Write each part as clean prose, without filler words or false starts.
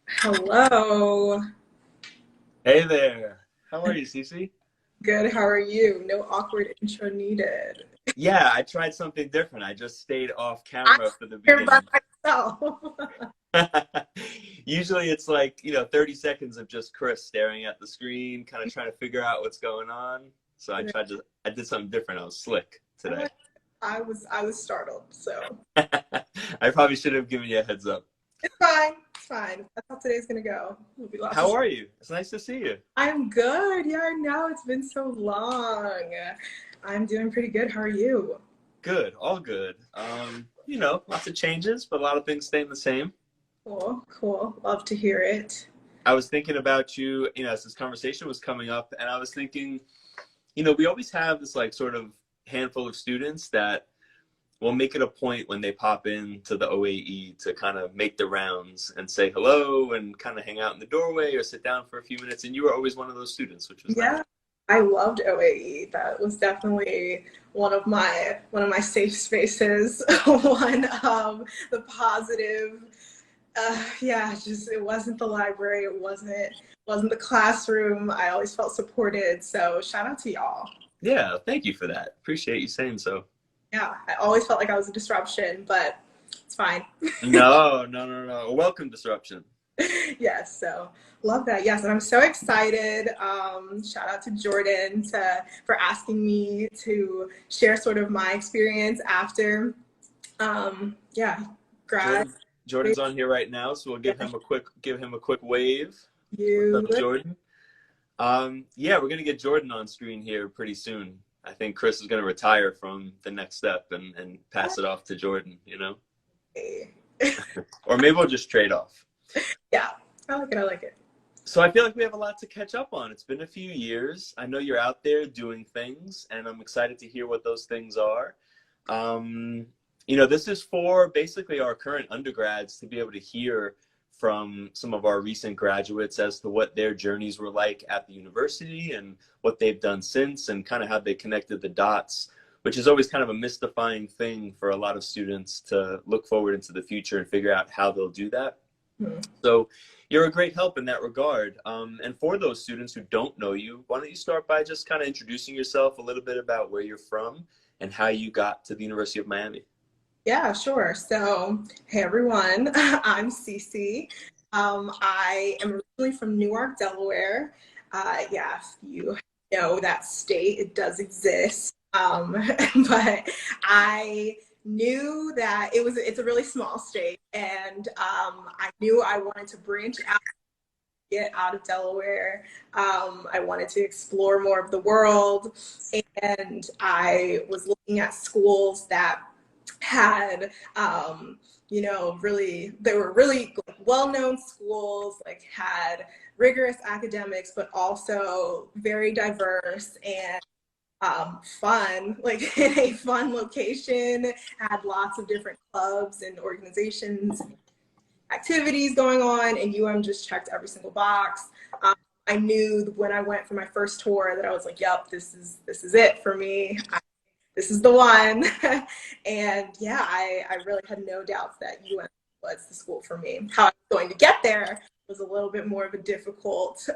Hello. Hey there. How are you, Cece? Good. How are you? No awkward intro needed. Yeah, I tried something different. I just stayed off I'm camera for the here by beginning. myself. Usually it's like, 30 seconds of just Chris staring at the screen, kind of trying to figure out what's going on. So I did something different. I was slick today. I was startled. So I probably should have given you a heads up. it's fine. It's fine. That's how today's gonna go. It'll be lots How of. are you? It's nice to see you. I'm good. Yeah, I know. It's been so long. I'm doing pretty good. How are you? Good, all good. Lots of changes, but a lot of things staying the same. Cool. Cool. Love to hear it. I was thinking about you, as this conversation was coming up, and I was thinking, we always have this like sort of handful of students that will make it a point when they pop into the OAE to kind of make the rounds and say hello and kind of hang out in the doorway or sit down for a few minutes. And you were always one of those students, which was nice. Yeah, I loved OAE. That was definitely one of my safe spaces. One of the positive. Yeah, just it wasn't the library. It wasn't the classroom. I always felt supported. So shout out to y'all. Yeah, thank you for that. Appreciate you saying so. Yeah, I always felt like I was a disruption, but it's fine. No, no, no, no. A welcome disruption. Yes, so love that. Yes, and I'm so excited. Shout out to Jordan for asking me to share sort of my experience after, yeah, grad. Jordan's on here right now, so we'll give him a quick wave. You. What's up, Jordan? Yeah, we're gonna get Jordan on screen here pretty soon. I think Chris is gonna retire from the next step and pass it off to Jordan, or maybe we'll just trade off. Yeah, I like it. I like it. So I feel like we have a lot to catch up on. It's been a few years. I know you're out there doing things, and I'm excited to hear what those things are. This is for basically our current undergrads to be able to hear from some of our recent graduates as to what their journeys were like at the university and what they've done since and kind of how they connected the dots, which is always kind of a mystifying thing for a lot of students to look forward into the future and figure out how they'll do that. So you're a great help in that regard. And for those students who don't know you, why don't you start by just kind of introducing yourself, a little bit about where you're from and how you got to the University of Miami. Yeah, sure. So, hey everyone, I'm Cece. I am originally from Newark, Delaware. Yeah, if you know that state, it does exist. But I knew that it's a really small state, and I knew I wanted to branch out, get out of Delaware. I wanted to explore more of the world, and I was looking at schools that had they were really like, well-known schools, like had rigorous academics, but also very diverse and fun, like in a fun location, had lots of different clubs and organizations, activities going on, and just checked every single box. I knew when I went for my first tour that I was like, yep, this is it for me. This is the one. And yeah, I really had no doubts that was the school for me. How I was going to get there was a little bit more of a difficult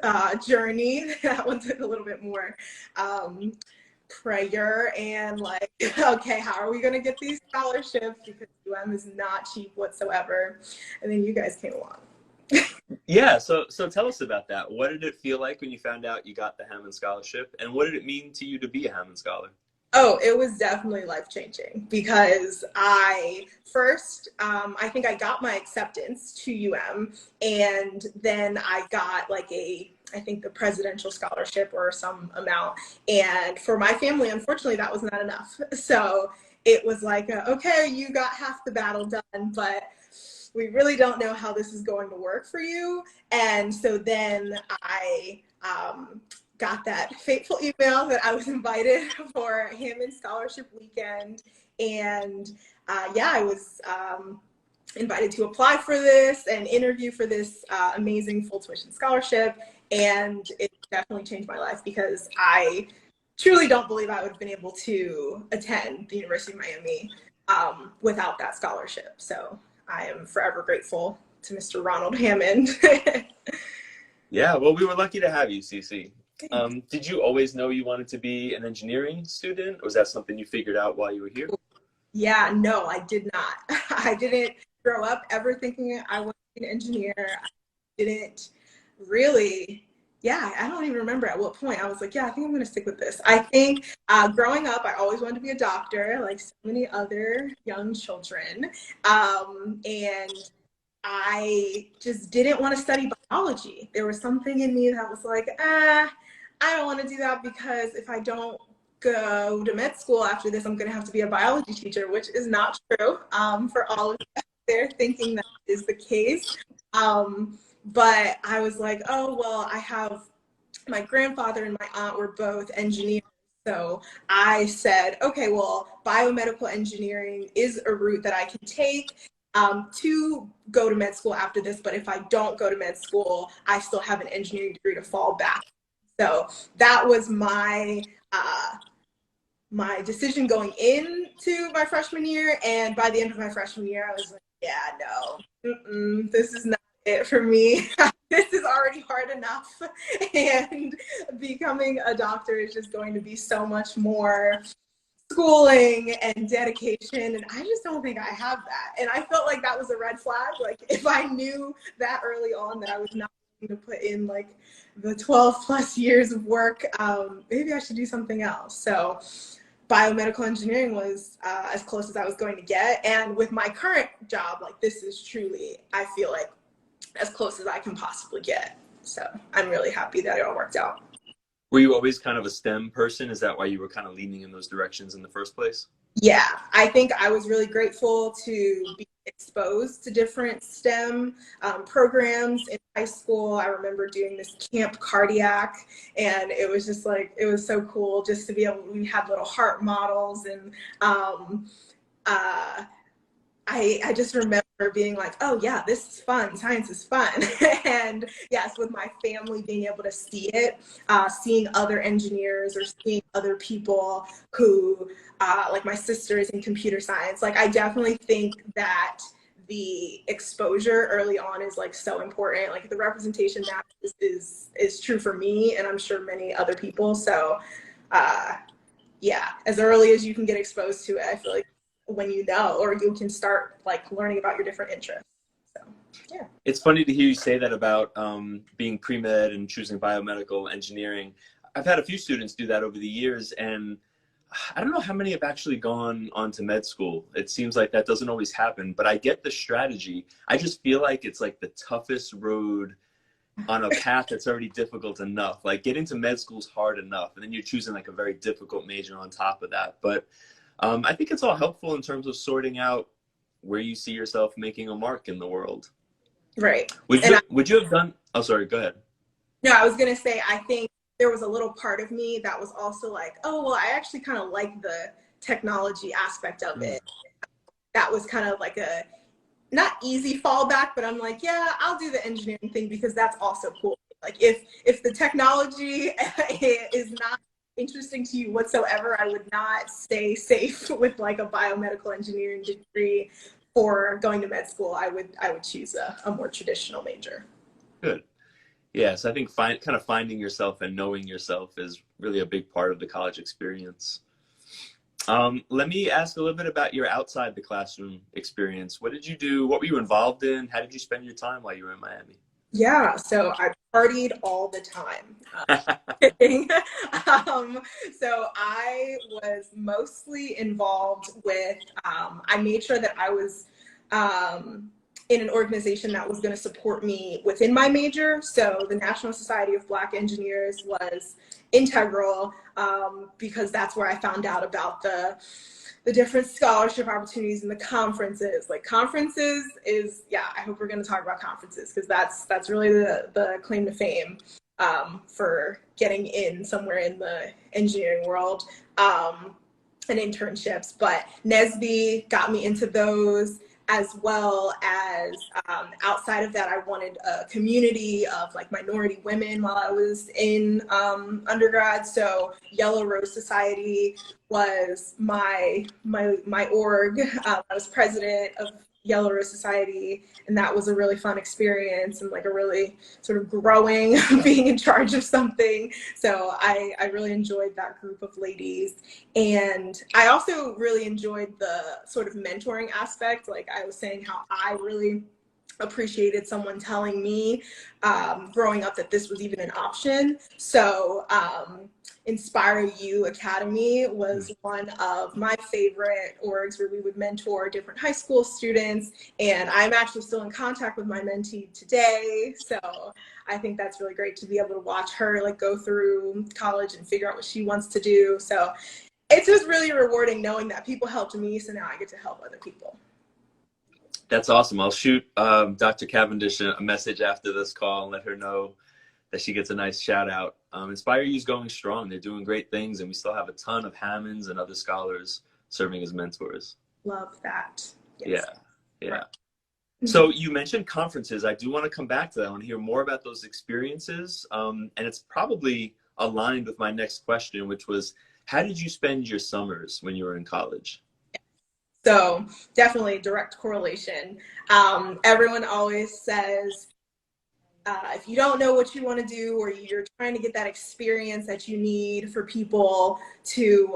journey. That one took a little bit more prayer and like, okay, how are we going to get these scholarships? Because is not cheap whatsoever. And then you guys came along. Yeah, so tell us about that. What did it feel like when you found out you got the Hammond Scholarship, and what did it mean to you to be a Hammond Scholar? Oh, it was definitely life-changing because I think I got my acceptance to and then I got like I think the presidential scholarship or some amount. And for my family, unfortunately, that was not enough. So it was like, okay, you got half the battle done, but we really don't know how this is going to work for you. And so then I got that fateful email that I was invited for Hammond Scholarship Weekend. And I was invited to apply for this and interview for this amazing full tuition scholarship. And it definitely changed my life because I truly don't believe I would have been able to attend the University of Miami without that scholarship. So I am forever grateful to Mr. Ronald Hammond. Yeah, well, we were lucky to have you, Cece. Did you always know you wanted to be an engineering student, or was that something you figured out while you were here? Yeah, no, I did not. I didn't grow up ever thinking I was an engineer. I didn't really, yeah, I don't even remember at what point I was like, yeah, I think I'm going to stick with this. I think growing up, I always wanted to be a doctor, like so many other young children. And I just didn't want to study biology. There was something in me that was like, I don't want to do that because if I don't go to med school after this, I'm going to have to be a biology teacher, which is not true for all of you out there thinking that is the case. But I was like, oh, well, I have my grandfather and my aunt were both engineers. So I said, okay, well, biomedical engineering is a route that I can take to go to med school after this. But if I don't go to med school, I still have an engineering degree to fall back. So that was my my decision going into my freshman year. And by the end of my freshman year, I was like, yeah, no, this is not it for me. This is already hard enough. And becoming a doctor is just going to be so much more schooling and dedication. And I just don't think I have that. And I felt like that was a red flag. Like if I knew that early on that I was not going to put in like the 12 plus years of work, maybe I should do something else. So biomedical engineering was as close as I was going to get. And with my current job, like this is truly, I feel like as close as I can possibly get. So I'm really happy that it all worked out. Were you always kind of a STEM person? Is that why you were kind of leaning in those directions in the first place? Yeah, I think I was really grateful to be exposed to different STEM programs in high school. I remember doing this camp cardiac, and it was just like, it was so cool just to be able, we had little heart models, and I just remember being like, oh yeah, this is fun, science is fun. And yes, with my family being able to see it, seeing other engineers or seeing other people who, like my sister is in computer science, like I definitely think that the exposure early on is like so important. Like the representation matters is true for me, and I'm sure many other people. So yeah, as early as you can get exposed to it, I feel like when you know, or you can start like learning about your different interests. So yeah. It's funny to hear you say that about being pre-med and choosing biomedical engineering. I've had a few students do that over the years, and I don't know how many have actually gone on to med school. It seems like that doesn't always happen, but I get the strategy. I just feel like it's like the toughest road on a path that's already difficult enough. Like getting to med school is hard enough, and then you're choosing like a very difficult major on top of that. But I think it's all helpful in terms of sorting out where you see yourself making a mark in the world. Right. Would you have done, oh, sorry, go ahead. No, I was going to say, I think there was a little part of me that was also like, oh, well, I actually kind of like the technology aspect of it. That was kind of like a, not easy fallback, but I'm like, yeah, I'll do the engineering thing because that's also cool. Like if the technology is not interesting to you whatsoever, I would not stay safe with like a biomedical engineering degree for going to med school. I would choose a more traditional major. Good. Yes, I think kind of finding yourself and knowing yourself is really a big part of the college experience. Let me ask a little bit about your outside the classroom experience. What did you do? What were you involved in? How did you spend your time while you were in Miami? Yeah, so I partied all the time. So I was mostly involved with, I made sure that I was in an organization that was going to support me within my major. So the National Society of Black Engineers was integral because that's where I found out about the different scholarship opportunities and the conferences. Like conferences is, yeah, I hope we're going to talk about conferences because that's really the claim to fame for getting in somewhere in the engineering world, and internships. But NSBE got me into those. as well as outside of that, I wanted a community of like minority women while I was in undergrad. So Yellow Rose Society was my org. I was president of Yellow Rose Society, and that was a really fun experience and like a really sort of growing being in charge of something. So I really enjoyed that group of ladies. And I also really enjoyed the sort of mentoring aspect. Like I was saying, how I really appreciated someone telling me growing up that this was even an option. So Inspire You Academy was one of my favorite orgs where we would mentor different high school students. And I'm actually still in contact with my mentee today. So I think that's really great to be able to watch her like go through college and figure out what she wants to do. So it's just really rewarding knowing that people helped me. So now I get to help other people. That's awesome. I'll shoot Dr. Cavendish a message after this call and let her know that she gets a nice shout out. Inspire You is going strong. They're doing great things, and we still have a ton of Hammonds and other scholars serving as mentors. Love that. Yes. Yeah. Right. So you mentioned conferences. I do want to come back to that. I want to hear more about those experiences. And it's probably aligned with my next question, which was, how did you spend your summers when you were in college? So definitely direct correlation. Everyone always says, if you don't know what you want to do, or you're trying to get that experience that you need for people to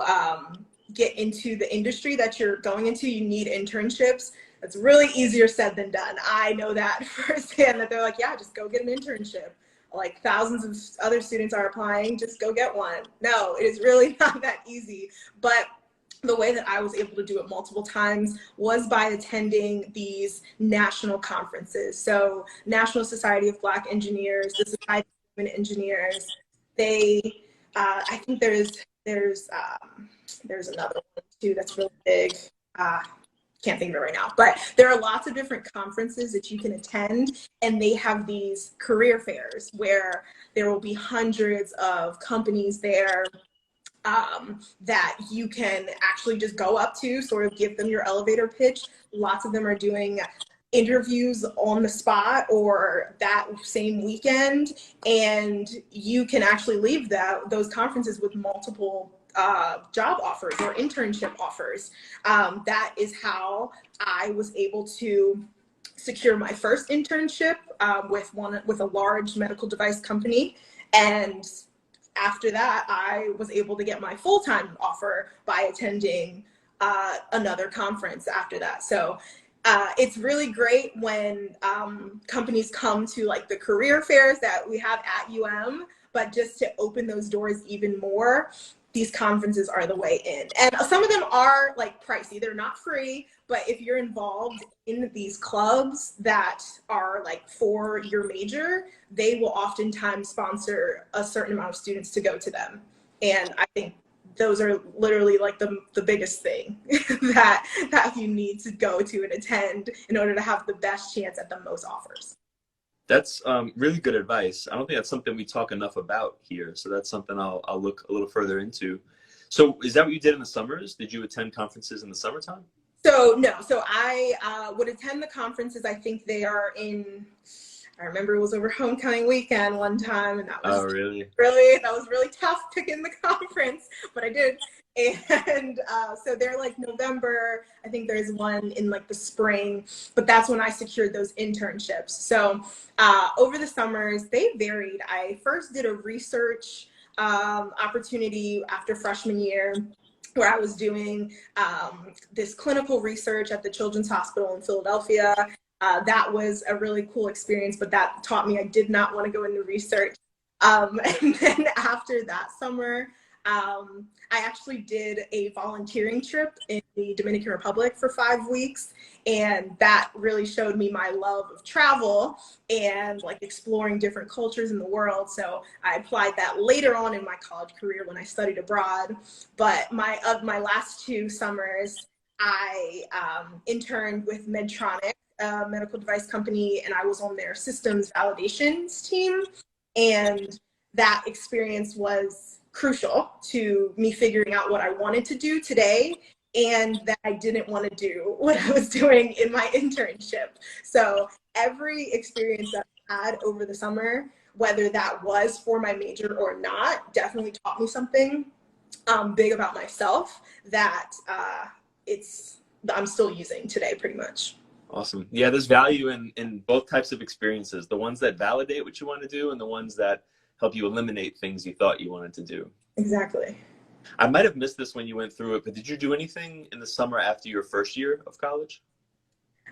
get into the industry that you're going into, you need internships. It's really easier said than done. I know that firsthand, that they're like, yeah, just go get an internship. Like thousands of other students are applying, just go get one. No, it is really not that easy. But the way that I was able to do it multiple times was by attending these national conferences. So National Society of Black Engineers, the Society of Women Engineers, they, I think there's another one too that's really big. Can't think of it right now, but there are lots of different conferences that you can attend, and they have these career fairs where there will be hundreds of companies there that you can actually just go up to, sort of give them your elevator pitch. Lots of them are doing interviews on the spot or that same weekend, and you can actually leave those conferences with multiple job offers or internship offers. That is how I was able to secure my first internship with a large medical device company. And after that, I was able to get my full-time offer by attending another conference after that. So it's really great when companies come to like the career fairs that we have at but just to open those doors even more, these conferences are the way in. And some of them are like pricey. They're not free, but if you're involved in these clubs that are like for your major, they will oftentimes sponsor a certain amount of students to go to them. And I think those are literally like the biggest thing that you need to go to and attend in order to have the best chance at the most offers. That's really good advice. I don't think that's something we talk enough about here. So that's something I'll look a little further into. So is that what you did in the summers? Did you attend conferences in the summertime? So no, so I would attend the conferences. I think they are I remember it was over homecoming weekend one time, and that was really tough picking the conference, but I did. And so they're like November. I think there's one in like the spring, but that's when I secured those internships. So over the summers, they varied. I first did a research opportunity after freshman year, where I was doing this clinical research at the Children's Hospital in Philadelphia. That was a really cool experience, but that taught me I did not want to go into research. And then after that summer, I actually did a volunteering trip in the Dominican Republic for 5 weeks, and that really showed me my love of travel and like exploring different cultures in the world. So I applied that later on in my college career when I studied abroad. But my last 2 summers, I interned with Medtronic, a medical device company, and I was on their systems validations team. And that experience was crucial to me figuring out what I wanted to do today and that I didn't want to do what I was doing in my internship. So every experience that I had over the summer, whether that was for my major or not, definitely taught me something big about myself that I'm still using today pretty much. Awesome. Yeah, there's value in both types of experiences, the ones that validate what you want to do and the ones that help you eliminate things you thought you wanted to do. Exactly. I might have missed this when you went through it, but did you do anything in the summer after your first year of college?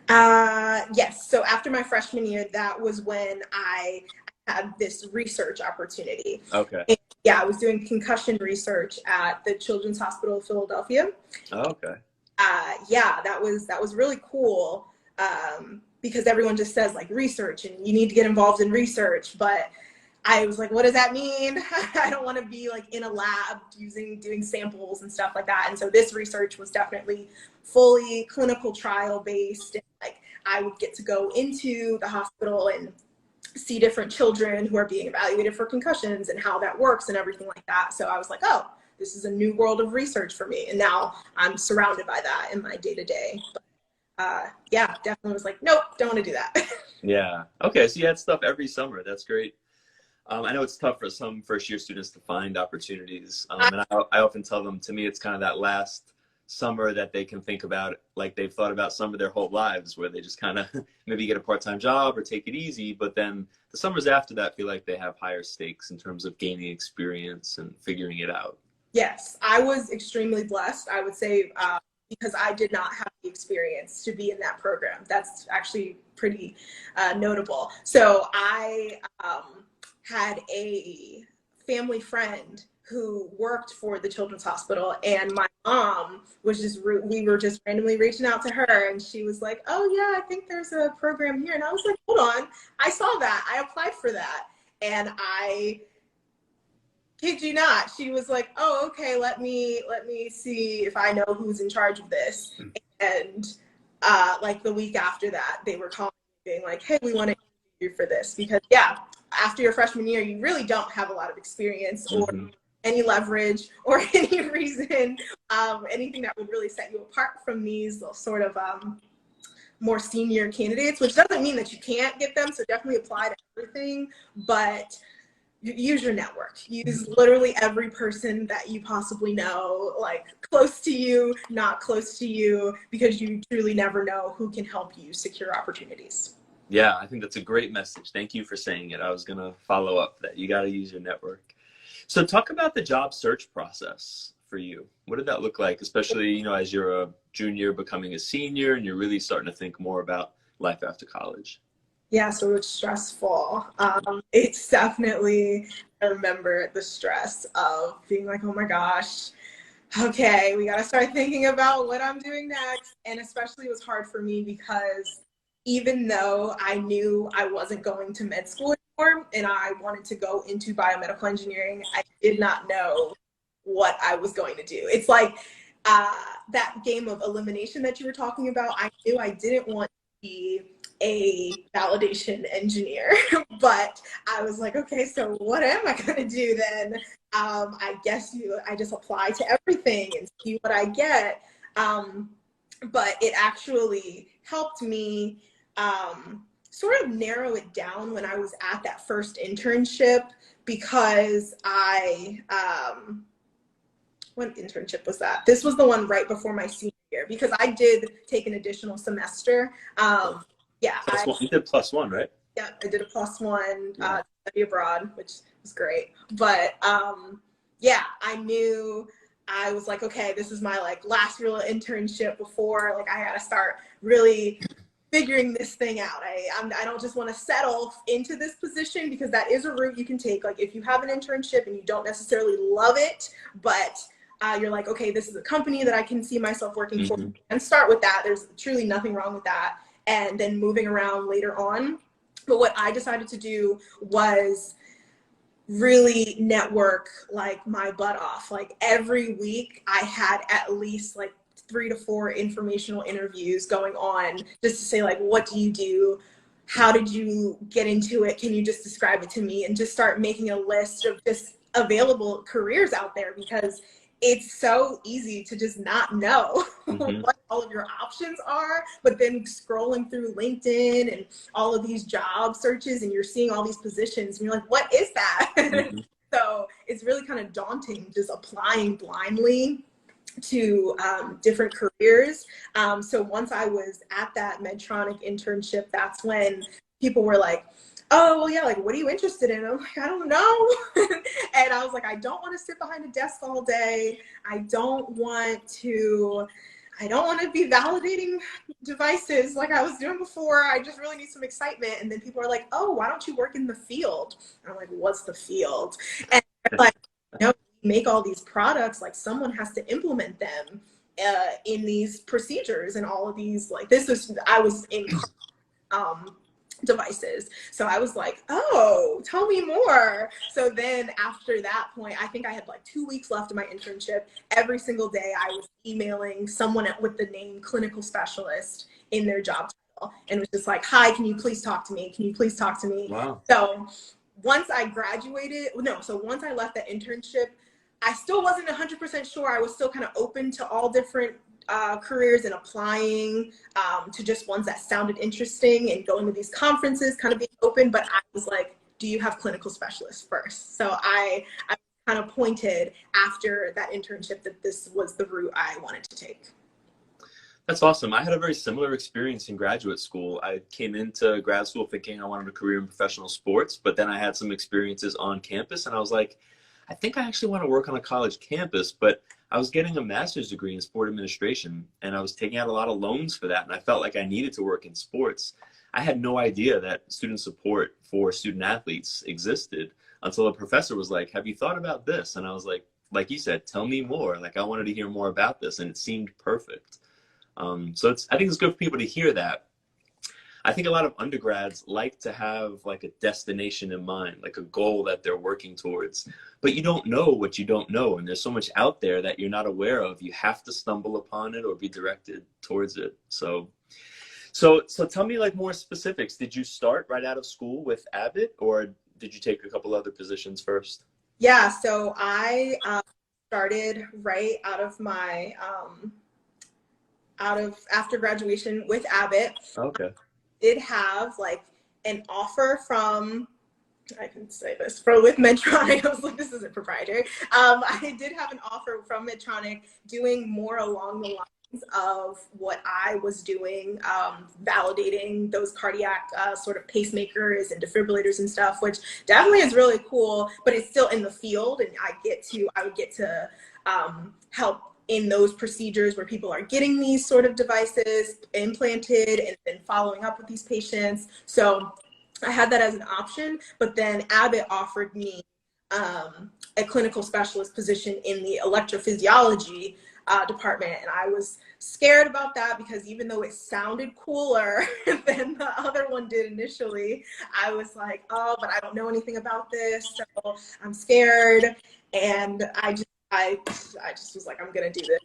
Yes. So after my freshman year, that was when I had this research opportunity. Okay. And yeah, I was doing concussion research at the Children's Hospital of Philadelphia. Oh, okay. Yeah, that was really cool, because everyone just says like research and you need to get involved in research, but I was like, what does that mean? I don't want to be like in a lab doing samples and stuff like that. And so this research was definitely fully clinical trial based. And like I would get to go into the hospital and see different children who are being evaluated for concussions and how that works and everything like that. So I was like, oh, this is a new world of research for me. And now I'm surrounded by that in my day-to-day. But yeah, definitely was like, nope, don't want to do that. Yeah. Okay. So you had stuff every summer. That's great. I know it's tough for some first-year students to find opportunities. And I often tell them, to me, it's kind of that last summer that they can think about, like they've thought about summer their whole lives, where they just kind of maybe get a part-time job or take it easy. But then the summers after that feel like they have higher stakes in terms of gaining experience and figuring it out. Yes, I was extremely blessed, I would say, because I did not have the experience to be in that program. That's actually pretty notable. So I had a family friend who worked for the Children's Hospital, and my mom was we were just randomly reaching out to her, and she was like, oh yeah, I think there's a program here. And I was like, hold on, I saw that, I applied for that. And I kid you not, she was like, oh, okay, let me see if I know who's in charge of this. And like the week after that, they were calling me being like, hey, we want to interview you for this. Because yeah, after your freshman year, you really don't have a lot of experience or any leverage or any reason, anything that would really set you apart from these sort of more senior candidates, which doesn't mean that you can't get them. So definitely apply to everything, but use your network. Use literally every person that you possibly know, like close to you, not close to you, because you truly never know who can help you secure opportunities. Yeah, I think that's a great message. Thank you for saying it. I was going to follow up that you got to use your network. So talk about the job search process for you. What did that look like, especially, you know, as you're a junior becoming a senior and you're really starting to think more about life after college? Yeah, so it's stressful. It's definitely, I remember the stress of being like, oh my gosh, okay, we got to start thinking about what I'm doing next. And especially it was hard for me because even though I knew I wasn't going to med school anymore and I wanted to go into biomedical engineering, I did not know what I was going to do. It's like that game of elimination that you were talking about. I knew I didn't want to be a validation engineer, but I was like, okay, so what am I going to do then? I guess I just apply to everything and see what I get. But it actually helped me sort of narrow it down when I was at that first internship, because what internship was that? This was the one right before my senior year, because I did take an additional semester. Yeah, You did +1, right? Yeah, I did a +1 study abroad, which was great. But yeah, I knew, I was like, okay, this is my like last real internship before like I had to start really figuring this thing out. I don't just want to settle into this position, because that is a route you can take. Like if you have an internship and you don't necessarily love it, but you're like, okay, this is a company that I can see myself working for, and start with that. There's truly nothing wrong with that. And then moving around later on. But what I decided to do was really network like my butt off. Like every week I had at least like 3 to 4 informational interviews going on, just to say like, what do you do? How did you get into it? Can you just describe it to me? And just start making a list of just available careers out there, because it's so easy to just not know Mm-hmm. what all of your options are, but then scrolling through LinkedIn and all of these job searches, and you're seeing all these positions and you're like, what is that? Mm-hmm. So it's really kind of daunting just applying blindly to different careers. So once I was at that Medtronic internship, that's when people were like, oh, well, yeah, like, what are you interested in? I'm like, I don't know. And I was like, I don't want to sit behind a desk all day. I don't want to be validating devices like I was doing before. I just really need some excitement. And then people are like, oh, why don't you work in the field? And I'm like, what's the field? And they're like, you know, we make all these products, like someone has to implement them in these procedures and all of these, like, I was in devices. So I was like, oh, tell me more. So then after that point, I think I had like 2 weeks left of my internship. Every single day I was emailing someone with the name clinical specialist in their job title, and was just like, hi, can you please talk to me? Can you please talk to me? Wow. So once I once I left that internship, I still wasn't 100% sure. I was still kind of open to all different careers and applying to just ones that sounded interesting and going to these conferences, kind of being open. But I was like, do you have clinical specialists first? So I kind of pointed after that internship that this was the route I wanted to take. That's awesome. I had a very similar experience in graduate school. I came into grad school thinking I wanted a career in professional sports, but then I had some experiences on campus and I was like, I think I actually want to work on a college campus, but I was getting a master's degree in sport administration and I was taking out a lot of loans for that. And I felt like I needed to work in sports. I had no idea that student support for student athletes existed until a professor was like, have you thought about this? And I was like you said, tell me more. Like I wanted to hear more about this and it seemed perfect. So I think it's good for people to hear that. I think a lot of undergrads like to have like a destination in mind, like a goal that they're working towards, but you don't know what you don't know. And there's so much out there that you're not aware of. You have to stumble upon it or be directed towards it. So tell me like more specifics. Did you start right out of school with Abbott or did you take a couple other positions first? Yeah, so I started right out of my, after graduation with Abbott. Okay. Did have like an offer from, I can say this, with Medtronic. I was like, this isn't proprietary. I did have an offer from Medtronic doing more along the lines of what I was doing, validating those cardiac sort of pacemakers and defibrillators and stuff, which definitely is really cool, but it's still in the field, and I would get to help in those procedures where people are getting these sort of devices implanted and then following up with these patients. So I had that as an option, but then Abbott offered me a clinical specialist position in the electrophysiology department. And I was scared about that because even though it sounded cooler than the other one did initially, I was like, oh, but I don't know anything about this, so I'm scared. And I just was like, I'm gonna do this.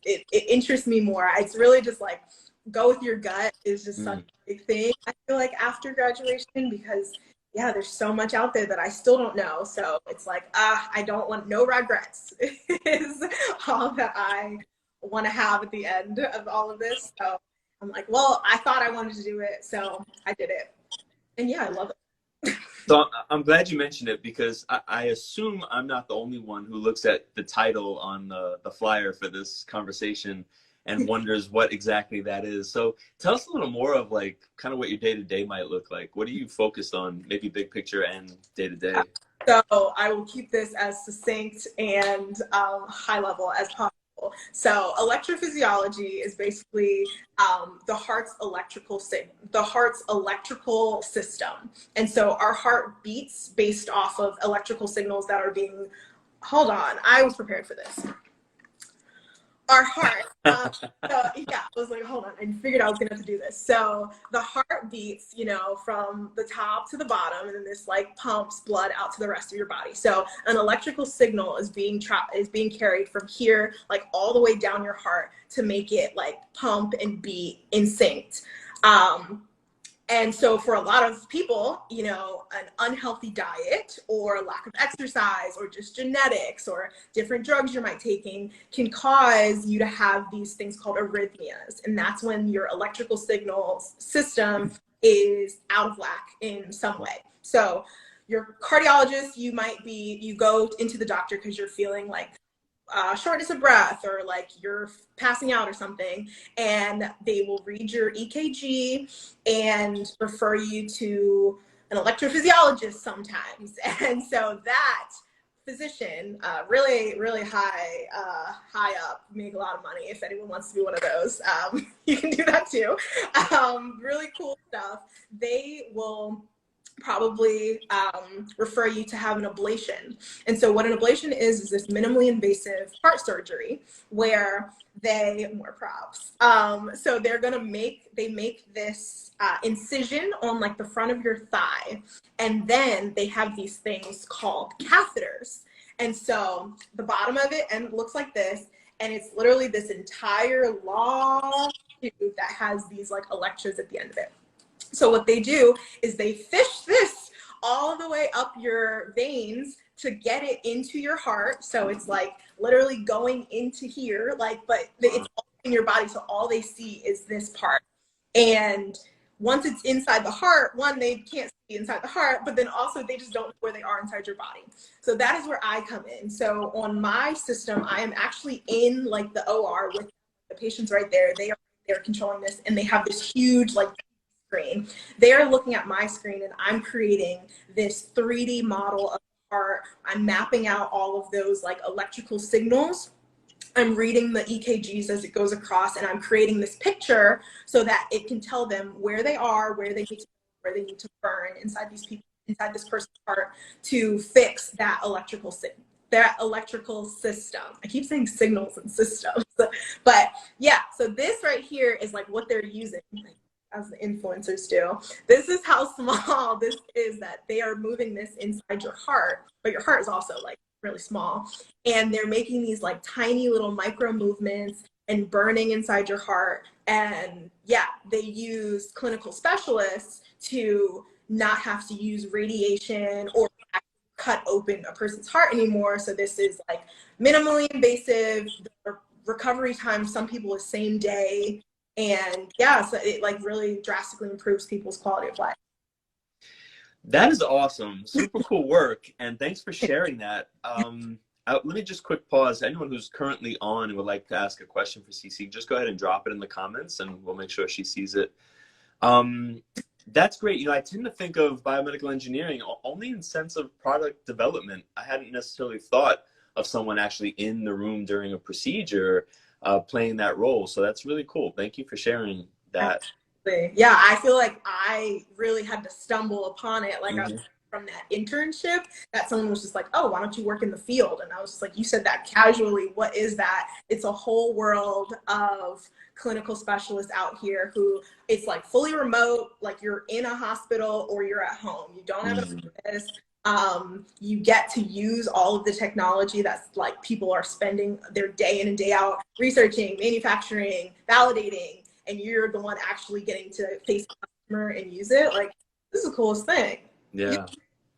It interests me more. It's really just like go with your gut is just such a big thing, I feel like, after graduation, because yeah, there's so much out there that I still don't know. So it's like, I don't want no regrets is all that I want to have at the end of all of this. So I'm like, well, I thought I wanted to do it, so I did it. And yeah, I love it. So I'm glad you mentioned it because I assume I'm not the only one who looks at the title on the flyer for this conversation and wonders what exactly that is. So tell us a little more of like kind of what your day-to-day might look like. What are you focused on, maybe big picture and day-to-day? So I will keep this as succinct and high level as possible. So electrophysiology is basically the heart's electrical system. And so our heart beats based off of electrical signals that are being, hold on, I was prepared for this. Our heart, I was like, hold on, I figured I was gonna have to do this. So the heart beats, from the top to the bottom, and then this like pumps blood out to the rest of your body. So an electrical signal is being carried from here, like all the way down your heart to make it like pump and beat in sync. And so for a lot of people, you know, an unhealthy diet or lack of exercise or just genetics or different drugs you might taking can cause you to have these things called arrhythmias. And that's when your electrical signals system is out of whack in some way. So your cardiologist, you go into the doctor because you're feeling like shortness of breath or like you're passing out or something, and they will read your EKG and refer you to an electrophysiologist sometimes. And so that physician, really high up, make a lot of money. If anyone wants to be one of those, you can do that too. Really cool stuff. They will probably refer you to have an ablation. And so what an ablation is this minimally invasive heart surgery where more props. So they make this incision on like the front of your thigh. And then they have these things called catheters. And so the bottom of it and looks like this. And it's literally this entire long tube that has these like electrodes at the end of it. So what they do is they fish this all the way up your veins to get it into your heart. So it's like literally going into here, like, but it's all in your body. So all they see is this part. And once it's inside the heart, one, they can't see inside the heart, but then also they just don't know where they are inside your body. So that is where I come in. So on my system, I am actually in like the OR with the patients right there. They're controlling this, and they have this huge like screen. They're looking at my screen, and I'm creating this 3D model of the heart. I'm mapping out all of those like electrical signals. I'm reading the EKGs as it goes across, and I'm creating this picture so that it can tell them where they are, where they need to burn inside this person's heart to fix that electrical system. I keep saying signals and systems, but yeah. So this right here is like what they're using, as the influencers do. This is how small this is, that they are moving this inside your heart, but your heart is also like really small. And they're making these like tiny little micro movements and burning inside your heart. And yeah, they use clinical specialists to not have to use radiation or cut open a person's heart anymore. So this is like minimally invasive. The recovery time, some people is same day. And yeah, so it like really drastically improves people's quality of life. That is awesome. Super cool work. And thanks for sharing that. Let me just quick pause. Anyone who's currently on and would like to ask a question for Cece, just go ahead and drop it in the comments and we'll make sure she sees it. That's great. You know, I tend to think of biomedical engineering only in sense of product development. I hadn't necessarily thought of someone actually in the room during a procedure playing that role. So that's really cool. Thank you for sharing that. Absolutely. Yeah, I feel like I really had to stumble upon it. Like I was from that internship that someone was just like, oh, why don't you work in the field? And I was just like, you said that casually. What is that? It's a whole world of clinical specialists out here who it's like fully remote, like you're in a hospital or you're at home. You don't have an office. You get to use all of the technology that's like people are spending their day in and day out researching, manufacturing, validating, and you're the one actually getting to face the customer and use it. Like, this is the coolest thing. Yeah.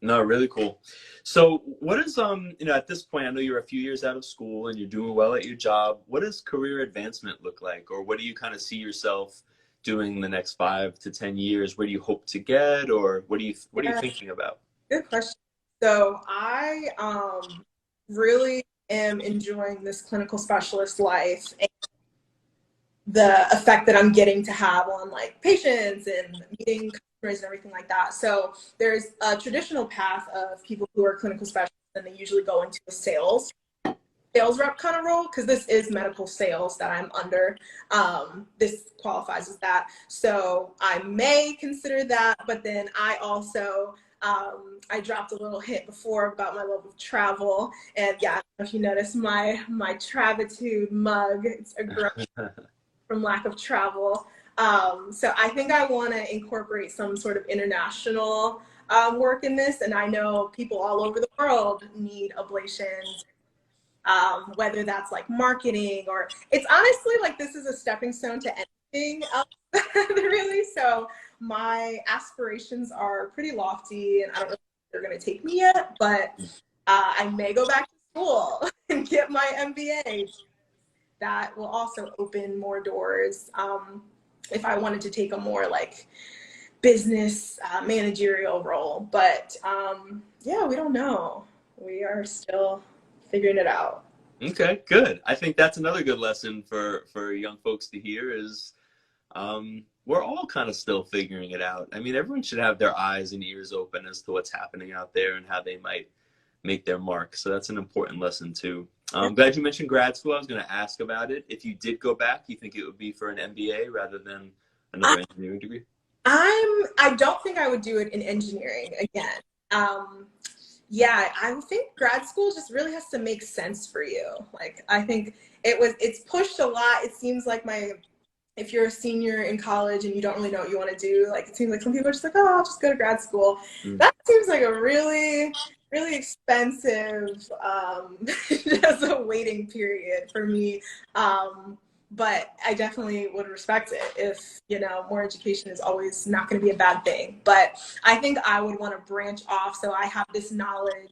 No, really cool. So what is, you know, at this point, I know you're a few years out of school and you're doing well at your job. What does career advancement look like? Or what do you kind of see yourself doing the next 5 to 10 years? Where do you hope to get, or what are you thinking about? Good question. So I really am enjoying this clinical specialist life and the effect that I'm getting to have on like patients and meeting customers and everything like that. So there's a traditional path of people who are clinical specialists, and they usually go into a sales rep kind of role, because this is medical sales that I'm under. This qualifies as that. So I may consider that, but then I also I dropped a little hint before about my love of travel, and yeah, I don't know if you noticed my Travitude mug. It's a growth from lack of travel. So I think I want to incorporate some sort of international work in this, and I know people all over the world need ablations. Whether that's like marketing, or it's honestly like this is a stepping stone to anything else really. So my aspirations are pretty lofty, and I don't know if they're going to take me yet, but I may go back to school and get my MBA. That will also open more doors if I wanted to take a more like business managerial role. But yeah, we don't know. We are still figuring it out. Okay, good. I think that's another good lesson for young folks to hear is we're all kind of still figuring it out. I mean, everyone should have their eyes and ears open as to what's happening out there and how they might make their mark. So that's an important lesson too. I'm glad you mentioned grad school. I was going to ask about it. If you did go back, you think it would be for an MBA rather than another engineering degree? I don't think I would do it in engineering again. Yeah, I think grad school just really has to make sense for you. Like, I think it's pushed a lot. It seems like if you're a senior in college and you don't really know what you want to do, like it seems like some people are just like, oh, I'll just go to grad school. That seems like a really, really expensive, just a waiting period for me. But I definitely would respect it if, more education is always not going to be a bad thing. But I think I would want to branch off so I have this knowledge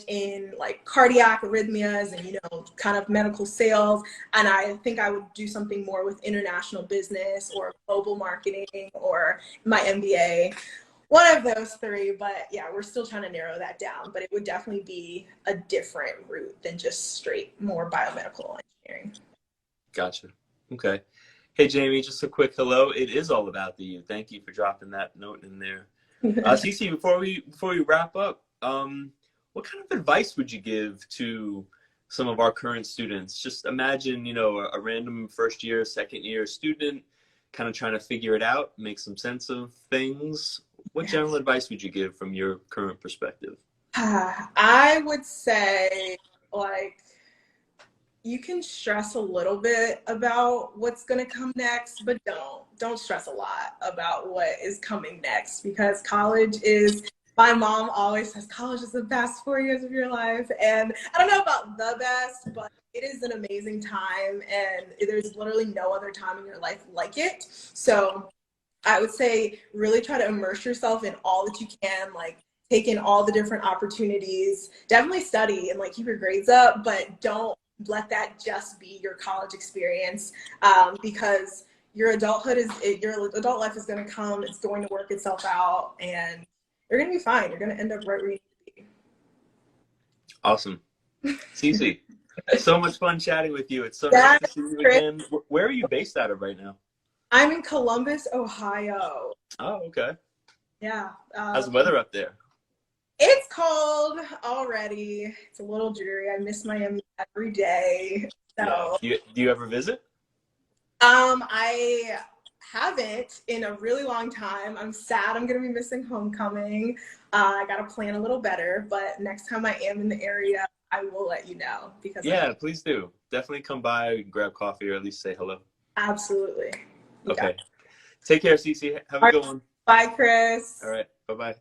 in like cardiac arrhythmias and, kind of medical sales. And I think I would do something more with international business or global marketing or my MBA. One of those three, but yeah, we're still trying to narrow that down. But it would definitely be a different route than just straight more biomedical engineering. Gotcha. Okay. Hey, Jamie, just a quick hello. It is all about the you. Thank you for dropping that note in there. Cece, before we wrap up, what kind of advice would you give to some of our current students? Just imagine, a random first year, second year student kind of trying to figure it out, make some sense of things. What general advice would you give from your current perspective? I would say, you can stress a little bit about what's going to come next, but don't stress a lot about what is coming next, because my mom always says college is the best 4 years of your life. And I don't know about the best, but it is an amazing time, and there's literally no other time in your life like it. So I would say really try to immerse yourself in all that you can, like take in all the different opportunities, definitely study and keep your grades up, but don't let that just be your college experience, because your adult life is going to come, it's going to work itself out, and you're going to be fine. You're going to end up right where you need to be. Awesome. Cece, so much fun chatting with you. It's so nice to see you again. Where are you based out of right now? I'm in Columbus, Ohio. Oh, okay. Yeah. How's the weather up there? It's cold already. It's a little dreary. I miss Miami every day. So. Yeah. Do you ever visit? I haven't in a really long time. I'm sad I'm going to be missing homecoming. I got to plan a little better, but next time I am in the area, I will let you know. Please do. Definitely come by, grab coffee, or at least say hello. Absolutely. Okay. Take care, Cece. Have a good one. Bye, Chris. All right. Bye-bye.